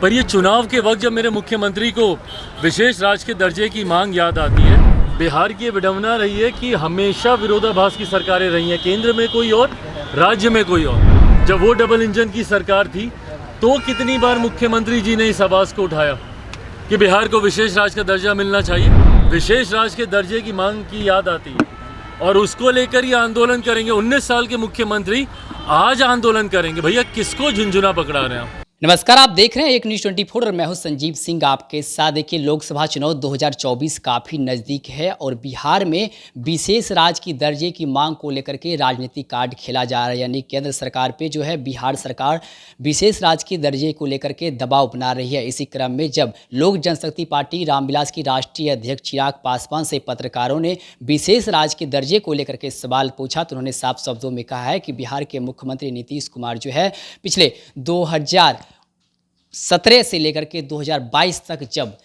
पर ये चुनाव के वक्त जब मेरे मुख्यमंत्री को विशेष राज्य के दर्जे की मांग याद आती है, बिहार की ये विडंबना रही है कि हमेशा विरोधाभास की सरकारें रही हैं, केंद्र में कोई और, राज्य में कोई और। जब वो डबल इंजन की सरकार थी तो कितनी बार मुख्यमंत्री जी ने इस आवाज़ को उठाया कि बिहार को विशेष राज्य का दर्जा मिलना चाहिए। विशेष राज्य के दर्जे की मांग की याद आती है और उसको लेकर ये आंदोलन करेंगे। 19 साल के मुख्यमंत्री आज आंदोलन करेंगे। भैया किसको झुंझुना पकड़ा रहे हैं आप? नमस्कार, आप देख रहे हैं एक न्यूज़ 24 और मैं हूं संजीव सिंह आपके साथ। देखिए, लोकसभा चुनाव 2024 काफ़ी नज़दीक है और बिहार में विशेष राज्य की दर्जे की मांग को लेकर के राजनीतिक कार्ड खेला जा रहा है। यानी केंद्र सरकार पे जो है बिहार सरकार विशेष राज्य की दर्जे को लेकर के दबाव बना रही है। इसी क्रम में जब लोक जनशक्ति पार्टी रामविलास की राष्ट्रीय अध्यक्ष चिराग पासवान से पत्रकारों ने विशेष राज्य के दर्जे को लेकर के सवाल पूछा तो उन्होंने साफ शब्दों में कहा है कि बिहार के मुख्यमंत्री नीतीश कुमार जो है पिछले 2017 से लेकर के 2022 तक जब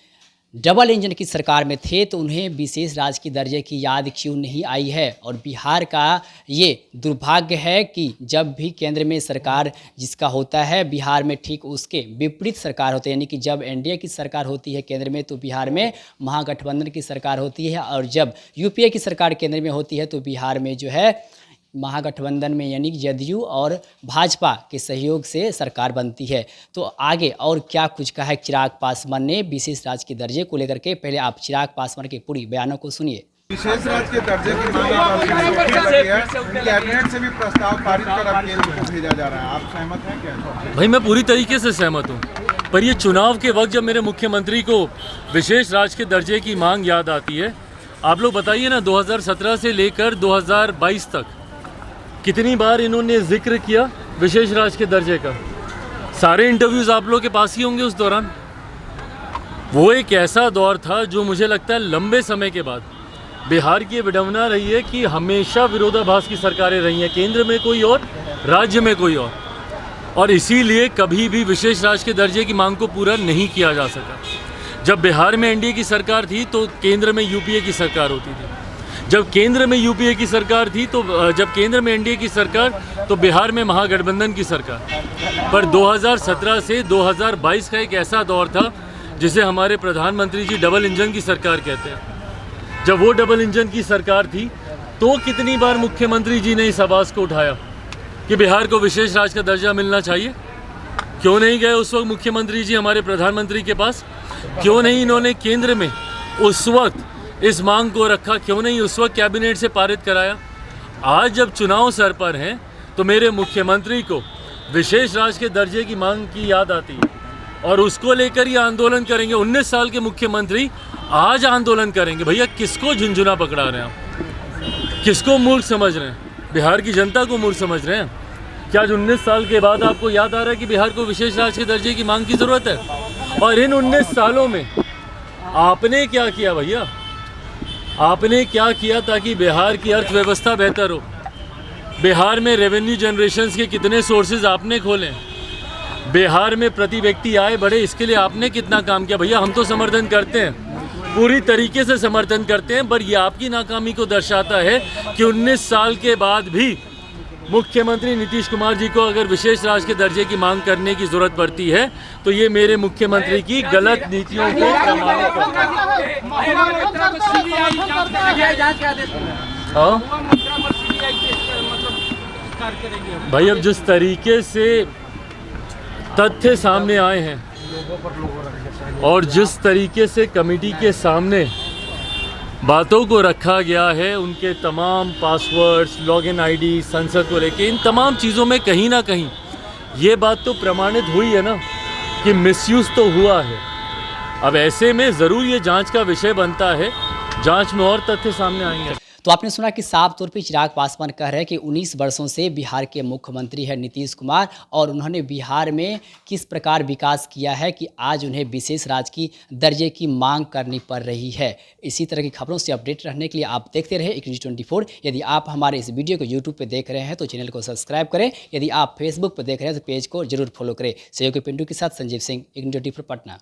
डबल इंजन की सरकार में थे तो उन्हें विशेष राज्य की दर्जे की याद क्यों नहीं आई है। और बिहार का ये दुर्भाग्य है कि जब भी केंद्र में सरकार जिसका होता है, बिहार में ठीक उसके विपरीत सरकार होती है। यानी कि जब एनडीए की सरकार होती है केंद्र में तो बिहार में महागठबंधन की सरकार होती है, और जब यूपीए की सरकार केंद्र में होती है तो बिहार में जो है महागठबंधन में यानी जदयू और भाजपा के सहयोग से सरकार बनती है। तो आगे और क्या कुछ कहा है चिराग पासवान ने विशेष राज्य के दर्जे को लेकर के, पहले आप चिराग पासवान के पूरी बयानों को सुनिए। विशेष राज्य के दर्जे की मांग कैबिनेट से भी प्रस्ताव पारित कर अब केंद्र को भेजा जा रहा है, आप सहमत हैं क्या? भाई मैं पूरी तरीके से सहमत हूँ, पर ये चुनाव के वक्त जब मेरे मुख्यमंत्री को विशेष राज्य के दर्जे की मांग याद आती है, आप लोग बताइए ना, 2017 से लेकर 2022 तक कितनी बार इन्होंने जिक्र किया विशेष राज्य के दर्जे का। सारे इंटरव्यूज़ आप लोगों के पास ही होंगे उस दौरान। वो एक ऐसा दौर था जो मुझे लगता है लंबे समय के बाद बिहार की विडंबना रही है कि हमेशा विरोधाभास की सरकारें रही हैं, केंद्र में कोई और, राज्य में कोई और इसीलिए कभी भी विशेष राज्य के दर्जे की मांग को पूरा नहीं किया जा सका। जब बिहार में एनडीए की सरकार थी तो केंद्र में यूपीए की सरकार होती थी। जब केंद्र में यूपीए की सरकार थी तो जब केंद्र में एनडीए की सरकार तो बिहार में महागठबंधन की सरकार। पर 2017 से 2022 का एक ऐसा दौर था जिसे हमारे प्रधानमंत्री जी डबल इंजन की सरकार कहते हैं। जब वो डबल इंजन की सरकार थी तो कितनी बार मुख्यमंत्री जी ने इस आवाज़ को उठाया कि बिहार को विशेष राज्य का दर्जा मिलना चाहिए। क्यों नहीं गए उस वक्त मुख्यमंत्री जी हमारे प्रधानमंत्री के पास? क्यों नहीं इन्होंने केंद्र में उस वक्त इस मांग को रखा? क्यों नहीं उस वक्त कैबिनेट से पारित कराया? आज जब चुनाव सर पर हैं तो मेरे मुख्यमंत्री को विशेष राज्य के दर्जे की मांग की याद आती है और उसको लेकर ये आंदोलन करेंगे। 19 साल के मुख्यमंत्री आज आंदोलन करेंगे। भैया किसको झुंझुना पकड़ा रहे हैं आप? किसको मूर्ख समझ रहे हैं? बिहार की जनता को मूर्ख समझ रहे हैं क्या? आज 19 साल के बाद आपको याद आ रहा है कि बिहार को विशेष राज्य के दर्जे की मांग की ज़रूरत है? और इन 19 सालों में आपने क्या किया भैया? आपने क्या किया ताकि बिहार की अर्थव्यवस्था बेहतर हो? बिहार में रेवेन्यू जनरेशंस के कितने सोर्सेज आपने खोले? बिहार में प्रति व्यक्ति आय बढ़े, इसके लिए आपने कितना काम किया? भैया हम तो समर्थन करते हैं, पूरी तरीके से समर्थन करते हैं, पर ये आपकी नाकामी को दर्शाता है कि 19 साल के बाद भी मुख्यमंत्री नीतीश कुमार जी को अगर विशेष राज्य के दर्जे की मांग करने की ज़रूरत पड़ती है तो ये मेरे मुख्यमंत्री की गलत नीतियों को प्रमाणित करता है। भाई अब जिस तरीके से तथ्य सामने आए हैं और जिस तरीके से कमेटी के सामने बातों को रखा गया है, उनके तमाम पासवर्ड्स, लॉगिन आईडी, संसद को लेके, इन तमाम चीज़ों में कहीं ना कहीं ये बात तो प्रमाणित हुई है ना कि मिसयूज़ तो हुआ है। अब ऐसे में ज़रूर ये जांच का विषय बनता है, जांच में और तथ्य सामने आएंगे। तो आपने सुना कि साफ तौर पे चिराग पासवान कह रहे हैं कि 19 वर्षों से बिहार के मुख्यमंत्री हैं नीतीश कुमार और उन्होंने बिहार में किस प्रकार विकास किया है कि आज उन्हें विशेष राज्य की दर्जे की मांग करनी पड़ रही है। इसी तरह की खबरों से अपडेट रहने के लिए आप देखते रहे एक न्यूज़ 24। यदि आप हमारे इस वीडियो को यूट्यूब पर देख रहे हैं तो चैनल को सब्सक्राइब करें। यदि आप फेसबुक पर देख रहे हैं तो पेज को जरूर फॉलो करें। सहयोगी पिंटू के साथ संजीव सिंह, एक न्यूज़ 24 पटना।